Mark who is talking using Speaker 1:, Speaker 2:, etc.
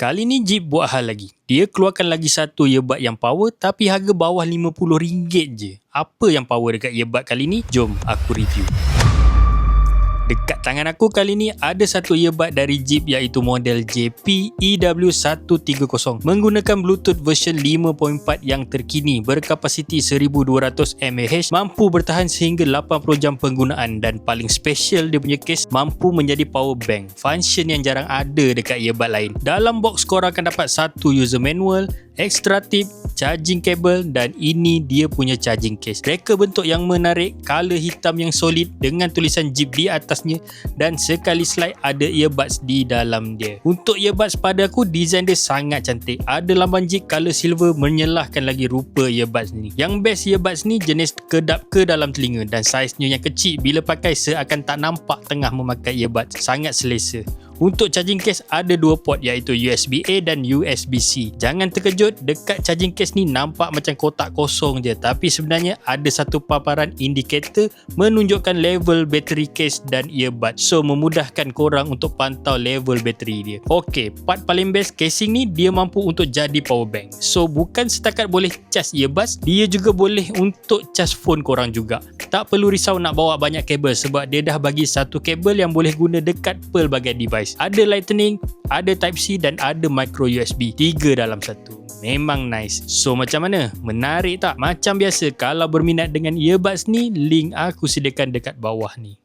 Speaker 1: Kali ni Jeep buat hal lagi. Dia keluarkan lagi satu earbud yang power tapi harga bawah RM50 je. Apa yang power dekat earbud kali ni? Jom aku review. Dekat tangan aku kali ni ada satu earbud dari Jeep iaitu model JP EW130 menggunakan Bluetooth version 5.4 yang terkini berkapasiti 1200 mAh, mampu bertahan sehingga 80 jam penggunaan dan paling special dia punya case mampu menjadi power bank, function yang jarang ada dekat earbud lain. Dalam box korang akan dapat satu user manual, extra tip, charging cable dan ini dia punya charging case. Reka bentuk yang menarik, color hitam yang solid dengan tulisan Jeep di atasnya dan sekali slide ada earbuds di dalam dia. Untuk earbuds pada aku design dia sangat cantik. Ada lamban Jeep color silver menyelahkan lagi rupa earbuds ni. Yang best earbuds ni jenis kedap ke dalam telinga dan saiznya yang kecil, bila pakai seakan tak nampak tengah memakai earbuds. Sangat selesa. Untuk charging case ada dua port iaitu USB-A dan USB-C. Jangan terkejut, dekat charging case ni nampak macam kotak kosong je, tapi sebenarnya ada satu paparan indikator menunjukkan level bateri case dan earbud. So memudahkan korang untuk pantau level bateri dia. Okey, part paling best casing ni dia mampu untuk jadi power bank. So bukan setakat boleh cas earbuds, dia juga boleh untuk cas phone korang juga. Tak perlu risau nak bawa banyak kabel sebab dia dah bagi satu kabel yang boleh guna dekat pelbagai device. Ada lightning, ada type C dan ada micro USB. 3 dalam satu. Memang nice. So macam mana? Menarik tak? Macam biasa, kalau berminat dengan earbuds ni, link aku sediakan dekat bawah ni.